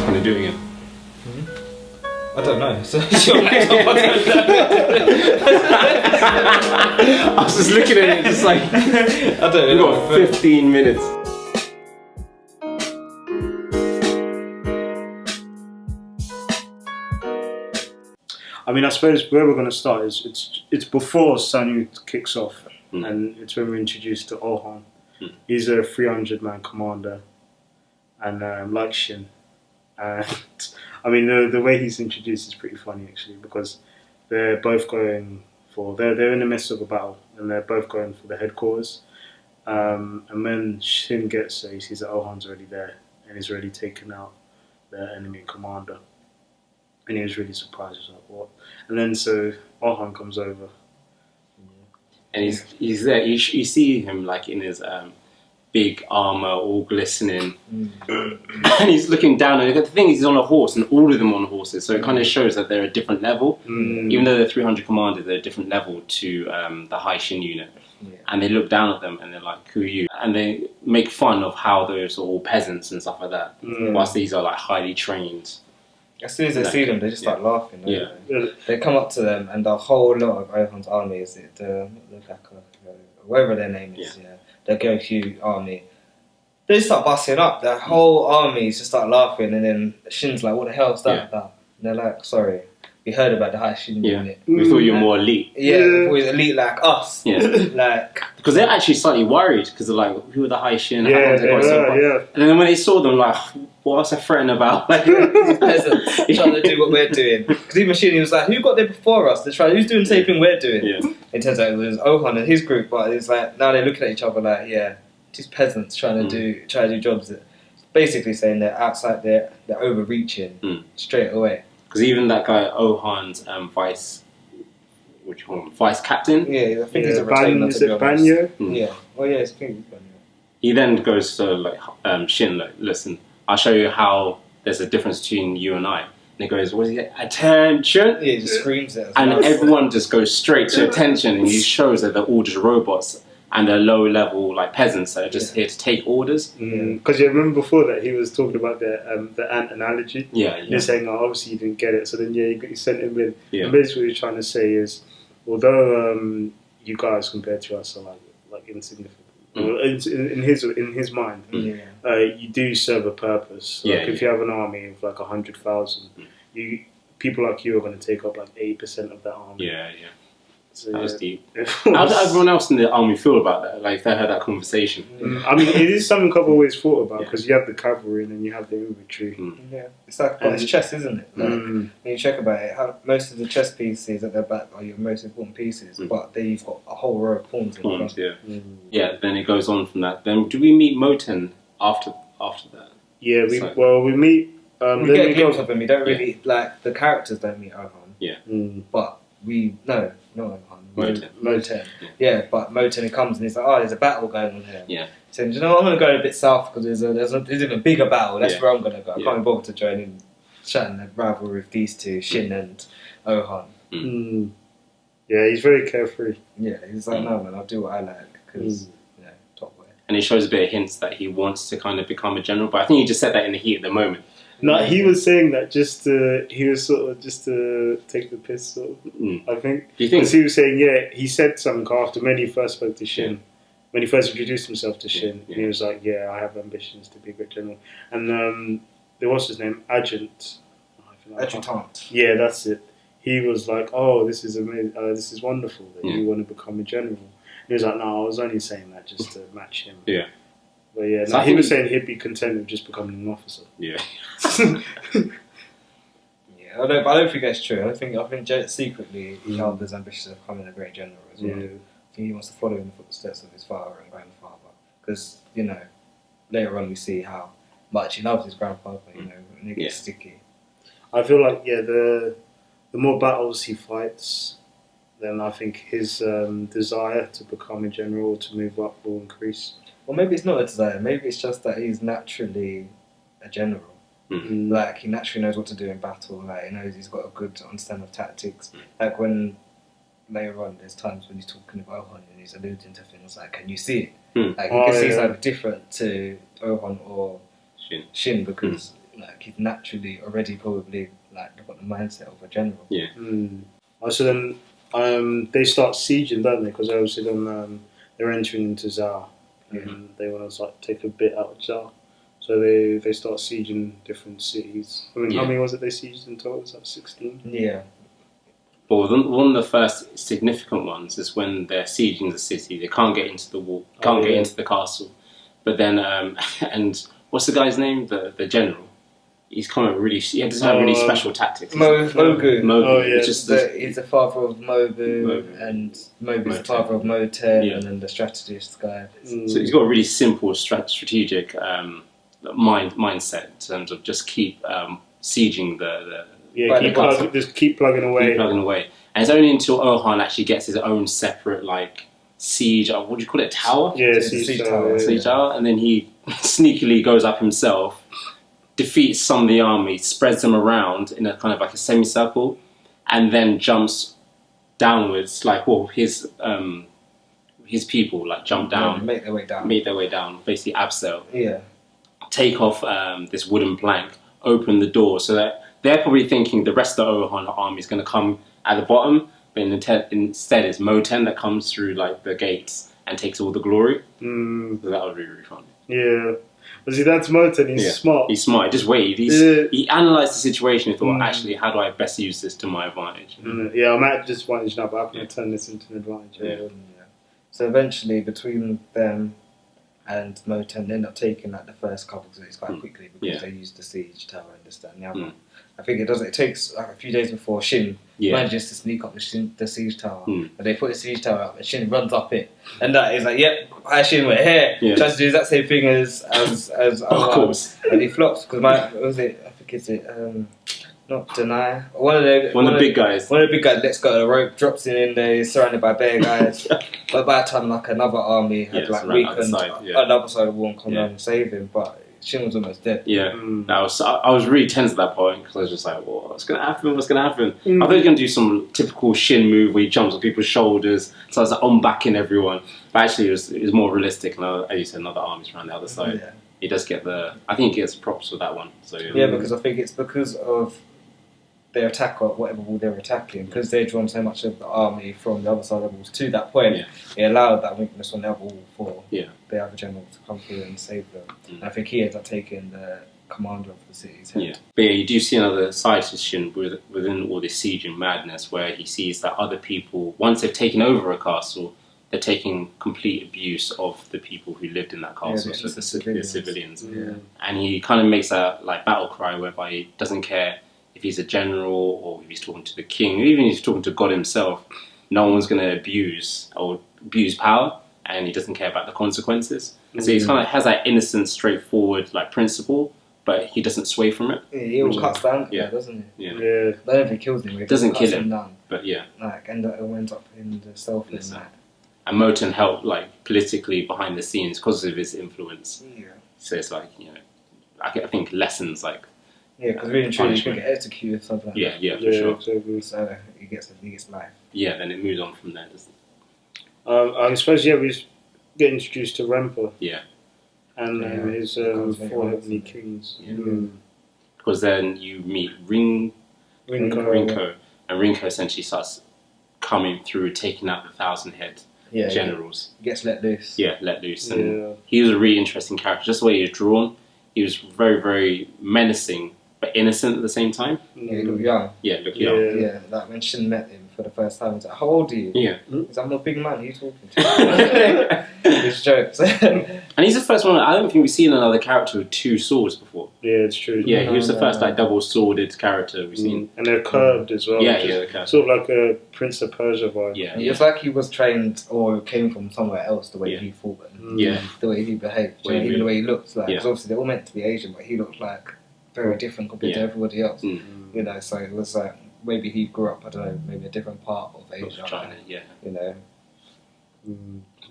kind of doing it? I don't know. So I was just looking at it, just like I don't we've know. got 15 minutes. I mean, I suppose where we're going to start is it's before Sanyou kicks off, and it's when we're introduced to Ohan. He's a 300-man commander, and like Shin. And I mean, the way he's introduced is pretty funny actually, because they're both going for they're in the midst of a battle, and they're both going for the headquarters. And when Shin gets there, he sees that Ohan's already there, and he's already taken out the enemy commander. And he was really surprised. He was like, "What?" And then so Ohan comes over, And he's there. You see him like in his big armor, all glistening, and he's looking down. And the thing is, he's on a horse, and all of them on horses. So it kind of shows that they're a different level. Even though they're 300 commanders, they're a different level to the high Shin unit. And they look down at them, and they're like, "Who are you?" And they make fun of how those are all peasants and stuff like that, whilst these are like highly trained. As soon as they see them, they just start laughing. Yeah. They come up to them, and the whole lot of Ohan's army is whatever their name is. Yeah. The Goku army. They just start busting up. The whole army just start laughing, and then Shin's like, "What the hell is that about?" And they're like, "Sorry, we heard about the high Shin unit. We thought you were more elite." Yeah, we thought he was elite like us. Yeah. Like, because they're actually slightly worried because they're like, "Who are the high Shin? How Yeah, come they got so far?" yeah. And then when they saw them, like, what's a threatening about? Like, peasants trying to do what we're doing. Because even Shin, he was like, "Who got there before us? They're trying. Who's doing the same thing we're doing?" Yeah. It turns out it was Ohan and his group, but it's like now they're looking at each other like, yeah, these peasants trying to do jobs that basically saying they're outside, they're overreaching straight away. Because even that guy Ohan's vice captain, Yeah, I think he's a retainer. Is it Banyo? Yeah, well, yeah, I think it's Banyo. he then goes to like Shin, like, "Listen, I'll show you how there's a difference between you and I." And he goes, "What is it? Attention!" Yeah, he just screams it. And everyone just goes straight to attention, and he shows that they're all just robots and they're low-level like peasants that are just here to take orders. Because you remember before that he was talking about the ant analogy. Yeah. You're saying, "Oh, obviously you didn't get it." So then you sent him in. Yeah. And basically what he's trying to say is, although you guys compared to us are like insignificant. Well, in his mind, you do serve a purpose. Like if you have an army of like 100,000, people like you are going to take up like 8% of that army. Yeah. So, that was deep. How did everyone else in the army feel about that? Like, if they had that conversation? I mean, it is something I've always thought about, because you have the cavalry and then you have the infantry. Yeah, it's like it's chess, isn't it? Like, when you check about it, most of the chess pieces at their back are your most important pieces, but then you've got a whole row of pawns in front. Yeah, then it goes on from that. Then do we meet Moten after that? Yeah, we meet. We get a glimpse of him. We don't really like the characters. Don't meet Ohan. Yeah, but not Ohan. Moten. Yeah, but Moten, he comes and he's like, "Oh, there's a battle going on here." Yeah. So, you know, I'm going to go a bit south because there's an even bigger battle. That's where I'm going to go. I can't be bothered to join in chatting the rivalry with these two, Shin and Ohan. Yeah, he's very carefree. Yeah, he's like, "No, man, I'll do what I like because top way." And he shows a bit of hints that he wants to kind of become a general, but I think he just said that in the heat of the moment. No, he was saying that he was sort of just to take the piss, sort of, I think. Do you think? Because he was saying, he said something after when he first spoke to Shin, when he first introduced himself to Shin, and he was like, "Yeah, I have ambitions to be a great general." And there was his name, Adjutant. Yeah, that's it. He was like, "Oh, this is amazing. This is wonderful that you want to become a general." And he was like, "No, I was only saying that just to match him." Yeah. But yeah, so he was saying he'd be content with just becoming an officer. Yeah. I don't think that's true. I think secretly he harbors ambitions of becoming a great general as well. I think he wants to follow in the footsteps of his father and grandfather. Because, later on we see how much he loves his grandfather, and it gets sticky. I feel like, the more battles he fights, then I think his desire to become a general, to move up, will increase. Well, maybe it's not a desire. Maybe it's just that he's naturally a general. Like, he naturally knows what to do in battle. Like, he knows he's got a good understanding of tactics. Like, when later on, there's times when he's talking about Ohan and he's alluding to things like, "Can you see it?" Like, you can see it's like different to Ohan or Shin because like he's naturally already probably like got the mindset of a general. Yeah. So then they start sieging, don't they? Because obviously then they're entering into Zhao, and they want to like take a bit out of Zhao. So they start sieging different cities. I mean, how many was it they sieged in total? Was that 16? Yeah. But one of the first significant ones is when they're sieging the city. They can't get into the wall, can't get into the castle. But then, and what's the guy's name? The general. He's kind of really. He doesn't have really special tactics. Mogu. Oh, yeah. He's the father of Mobu, and Mobu's the father of Moten, and then the strategist guy. So he's got a really simple strategic mindset in terms of just keep sieging the just keep plugging away. Keep plugging away. And it's only until Ohan actually gets his own separate like siege. What do you call it? Tower. Yeah, siege tower. Siege tower, and then he sneakily goes up himself, defeats some of the army, spreads them around in a kind of like a semicircle, and then jumps downwards. Like, well, his people like jump down, make their way down. Basically, abseil. Yeah. Take off this wooden plank, open the door, so that they're probably thinking the rest of the Ohan army is going to come at the bottom, but instead it's Moten that comes through like the gates and takes all the glory. So that was really, really fun. Yeah. But see, that's Moten. He's smart. He's smart. He just waited. He analysed the situation and thought, actually, how do I best use this to my advantage? Yeah, I'm at disadvantage now, but I'm going to turn this into an advantage. Yeah. So eventually, between them and Moten, they end up taking like the first couple of cities quite quickly because they used the siege tower and this, that, and the other. I think it takes like a few days before Shin manages to sneak up the siege tower. And they put the siege tower up and Shin runs up it. And that is like, yep, hi Shin, we're here. Tries to do the exact same thing as of course. And he flops because not Deny. One of the big guys. One of the big guys lets go of the rope, drops in there, he's surrounded by bear guys. But by the time like another army had like weakened another side of the wall and come down and save him, but Shin was almost dead. Yeah, I was really tense at that point because I was just like, what's going to happen? What's going to happen? I thought he was going to do some typical Shin move where he jumps on people's shoulders. So I was like, I'm backing everyone. But actually, it was more realistic. And as you said, another army's around the other side. Yeah. He does get I think he gets props for that one. So because I think it's because of their attack or whatever wall they were attacking, because they'd drawn so much of the army from the other side of the walls to that point, it allowed that weakness on the other wall for the other general to come through and save them. And I think he ended up taking the commander of the city's head. Yeah, but you do see another side to Shin within all this siege and madness where he sees that other people, once they've taken over a castle, they're taking complete abuse of the people who lived in that castle, so the civilians. And he kind of makes a like battle cry whereby he doesn't care if he's a general or if he's talking to the king, or even if he's talking to God himself, no one's going to abuse power, and he doesn't care about the consequences. So he kind of has that innocent, straightforward like principle, but he doesn't sway from it. Yeah, he all cuts down, doesn't he? Yeah. I don't know if he kills him. It doesn't kill him, down. but and it ends up in the selfless. And Moten helped like politically behind the scenes because of his influence. Yeah. So it's like I think lessons like. Yeah, because really and truly you can get executed or something like that. Yeah, for sure. So he gets life. Yeah, then it moves on from there, doesn't it? I suppose, we get introduced to Rempa. Yeah. And his 4 heavenly kings. Yeah. Because then you meet Rinko. And Rinko essentially starts coming through, taking out the 1,000-head generals. He gets let loose. Yeah, let loose. And he was a really interesting character. Just the way he was drawn, he was very, very menacing, but innocent at the same time. Yeah, he looked young. Yeah, looked young. Yeah, like when Shin met him for the first time, he's like, how old are you? Yeah. He's like, I'm a big man, who are you talking to? It's jokes. And he's the first one, I don't think we've seen another character with 2 swords before. Yeah, it's true. Yeah, he was the first like double-sworded character we've seen. And they're curved as well. Yeah, they're curved. Sort of like a Prince of Persia vibe. Yeah. It's like he was trained or came from somewhere else, the way he fought and the way he behaved, even the way he looked. Like, because obviously they're all meant to be Asian, but he looked like very different compared to everybody else. So it was like maybe he grew up, I don't know, maybe a different part of Asia. China,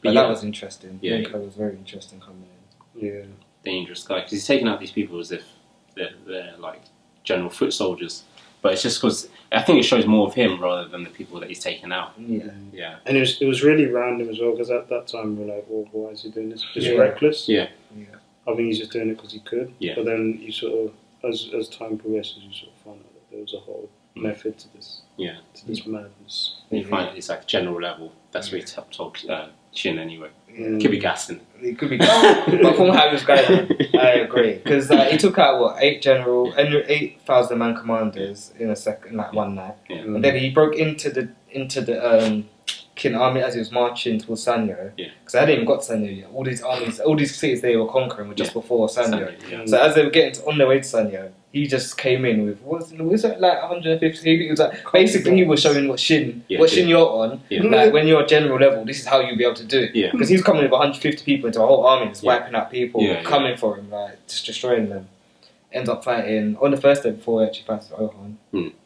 But that was interesting. Yeah, Rinko was very interesting coming in. Yeah. Dangerous guy, because he's taking out these people as if they're like general foot soldiers. But it's just because I think it shows more of him rather than the people that he's taken out. Yeah. And it was really random as well, because at that time we were like, well, why is he doing this? Just reckless. Yeah. I think he's just doing it because he could. Yeah. But then you sort of as time progresses, you sort of find out that there was a whole method to this. Yeah. To this madness. You find it's like general level. That's where he told Shin anyway. Yeah. Could be gassing. It could be, but from how he was going, I agree because he took out what 8,000 man commanders in a second, like one night, Yeah. and then he broke into the Kin army as he was marching towards Sanyou. Yeah. Because I hadn't even got Sanyou yet. All these armies, all these cities they were conquering were just before Sanyou. Yeah. So as they were getting on their way to Sanyou, he just came in with was it like 150? He was like basically he was showing what Shin you're on. Yeah. Like when you're general level, this is how you'll be able to do it. Yeah. Because he's coming with 150 people into a whole army, just wiping out people, Yeah, coming for him, like just destroying them. Ends up fighting on the first day before he actually fights Ohan.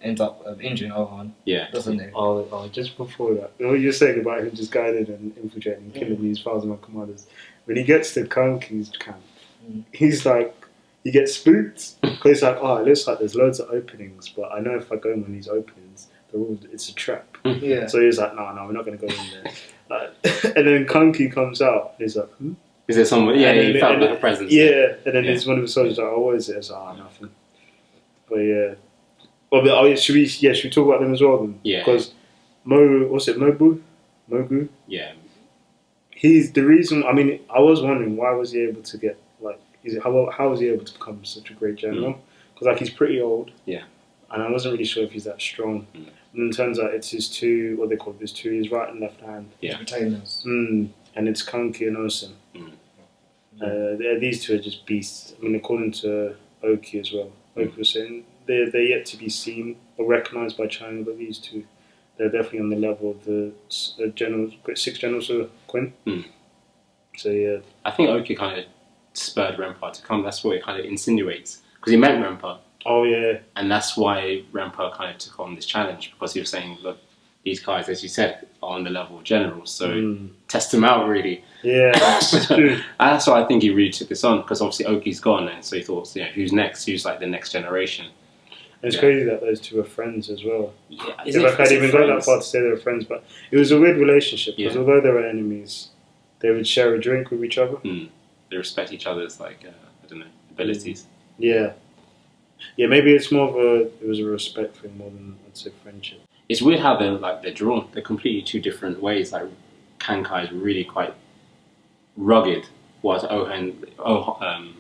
Ends up injuring Ohan. Yeah. Doesn't he? Oh, just before that, what you're saying about him just guiding and infiltrating and killing these 1,000 commanders. When he gets to Kanki's camp, he's like, he gets spooked because he's like, oh, it looks like there's loads of openings, but I know if I go in one of these openings, it's a trap. Yeah. So he's like, no, we're not going to go in there. And then Kanki comes out, and he's like, Is there someone? Yeah, he felt like a presence. Yeah, and then there's one of the soldiers like, oh, what is it? It's like, nothing. But yeah. Well, should we talk about them as well then? Yeah. Because Mogu? Yeah. He's the reason. I mean, I was wondering why was he able to get how was he able to become such a great general? Because he's pretty old. Yeah. And I wasn't really sure if he's that strong. And it turns out it's his two. What they call his two. His right and left hand. Yeah. Retainers. And it's Kanki and Osen. These two are just beasts. I mean, according to Oki as well, Oki was saying they're yet to be seen or recognised by China, but these two, they're definitely on the level of the generals, 6 generals of Quinn. So yeah, I think Oki kind of spurred Rempa to come. That's what it kind of insinuates because he met Rempa. Oh yeah, and that's why Rempa kind of took on this challenge because he was saying, look, these guys, as you said, are on the level of generals, so test them out really. Yeah, that's true. And that's why I think he really took this on because obviously Oki's gone, and so he thought, who's next? Who's like the next generation? And it's crazy that those two are friends as well. Yeah, I'd even go that far to say they were friends, but it was a weird relationship because although they were enemies, they would share a drink with each other. They respect each other's abilities. Yeah, maybe it's more of it was a respect thing more than I'd say friendship. It's weird how they're drawn. They're completely two different ways. Like Kankai is really quite rugged, whilst what's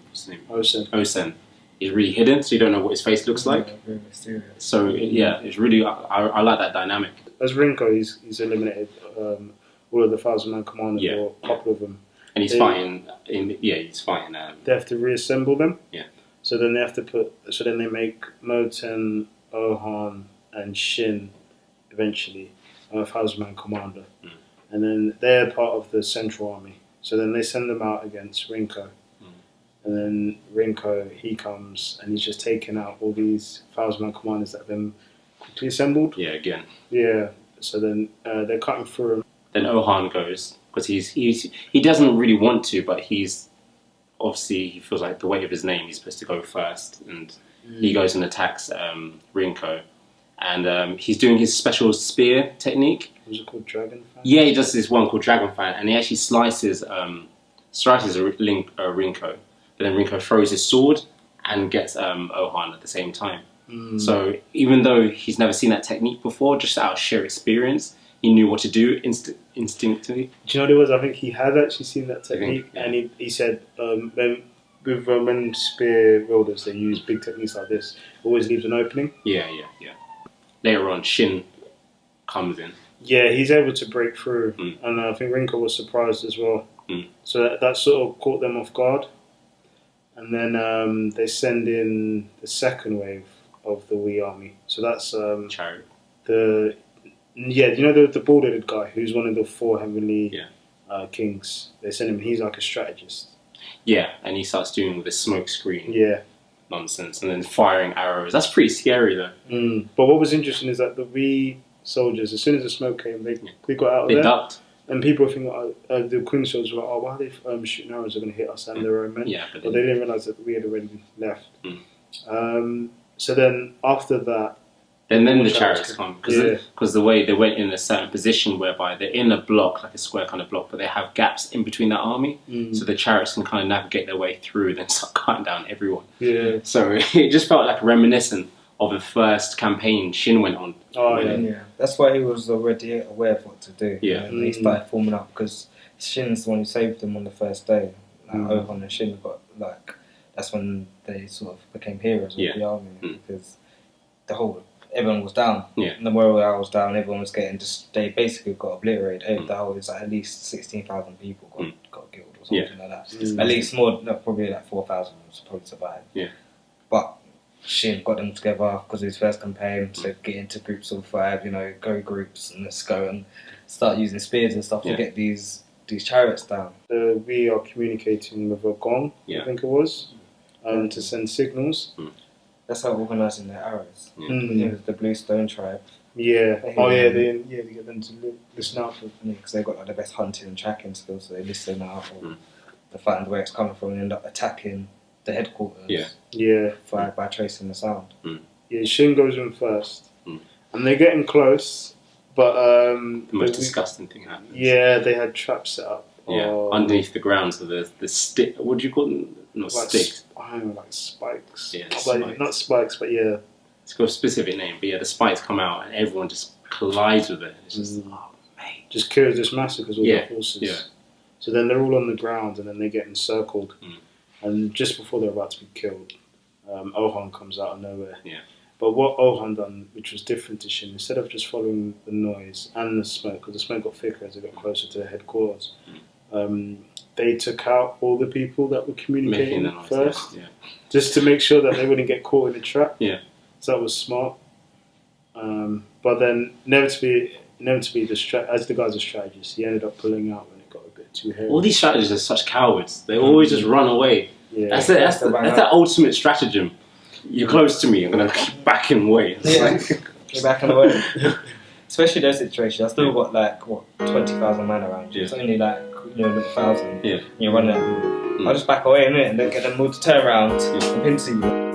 his name? Osen is really hidden, so you don't know what his face looks like. Very mysterious. So it's really I like that dynamic. As Rinko, he's eliminated all of the 1,000-man commanders, or a couple of them. And he's fighting. He's fighting. They have to reassemble them. Yeah. So then they have to then they make Moten, Ohan, and Shin eventually a 1,000-man commander, and then they're part of the Central Army. So then they send them out against Rinko, and then Rinko, he comes and he's just taking out all these 1,000-man commanders that have been quickly assembled. Yeah, again. Yeah. So then they're cutting through him. Then Ohan goes because he doesn't really want to, but he's obviously he feels like the weight of his name. He's supposed to go first, and he goes and attacks Rinko. And he's doing his special spear technique. Was it called Dragon Fan? Yeah, he does this one called Dragon Fan, and he actually slices Rinko. But then Rinko throws his sword and gets Ohan at the same time. So even though he's never seen that technique before, just out of sheer experience, he knew what to do instinctively. Do you know what it was? I think he had actually seen that technique, and he said when spear wielders they use big techniques like this, always leaves an opening. Yeah. Later on, Shin comes in. Yeah, he's able to break through, and I think Rinko was surprised as well. So that sort of caught them off guard, and then they send in the second wave of the Wii army. So that's Chariot. Do you know the bald-headed guy who's one of the 4 heavenly kings? They send him. He's like a strategist. Yeah, and he starts doing all this smoke screen. Yeah. Nonsense, and then firing arrows. That's pretty scary though. But what was interesting is that the Wii soldiers, as soon as the smoke came, they got out of there. They ducked. And people think the Queen soldiers were like, why are they shooting arrows? They're going to hit us and their own men. Yeah, but they didn't realise that we had already left. So then after that, then More the chariots chariots come yeah. because the way they went in a certain position whereby they're in a block, like a square kind of block, but they have gaps in between that army, so the chariots can kind of navigate their way through, then start cutting down everyone. Yeah. So it just felt like reminiscent of the first campaign Shin went on. Oh Yeah, that's why he was already aware of what to do. Yeah. And he started forming up because Shin's the one who saved them on the first day. Like Ohon and Shin got that's when they sort of became heroes of the army because everyone was down. Yeah. And the morale was down. Everyone was they basically got obliterated. The whole at least 16,000 people got killed or something like that. At least more, no, probably like 4,000 probably survived. Yeah. But Shin got them together because of his first campaign, so get into groups of 5, go groups and let's go and start using spears and stuff to get these chariots down. We are communicating with a gong, I think it was, to send signals. That's how organising their arrows. The Blue Stone tribe. Yeah. They get them to listen out for because they've got like the best hunting and tracking skills, so they listen out for the find where it's coming from and end up attacking the headquarters. By tracing the sound. Yeah, Shin goes in first, and they're getting close, but the most disgusting thing happened. Yeah, they had traps set up. Underneath the ground, so the stick. What do you call them? Not like sticks. I don't know, like spikes. Yeah, spikes. Not spikes, but yeah. It's got a specific name, but the spikes come out and everyone just collides with it. It's just, mate. Just kills, just massacres all the horses. Yeah. So then they're all on the ground and then they get encircled. And just before they're about to be killed, Ohon comes out of nowhere. Yeah. But what Ohon done, which was different to Shin, instead of just following the noise and the smoke, because the smoke got thicker as they got closer to the headquarters, they took out all the people that were communicating first, just to make sure that they wouldn't get caught in a trap. Yeah. So that was smart. But then, never to be as the guy's a strategist, he ended up pulling out when it got a bit too heavy. All these strategists are such cowards. They always just run away. Yeah. That's the ultimate stratagem. You're close to me, I'm going to keep backing away. You're backing away. Especially those situations. I've still got 20,000 men around you. It's only 1,000. Yeah. And you're running at them. I'll just back away, innit? And then get them all to turn around and pincer you.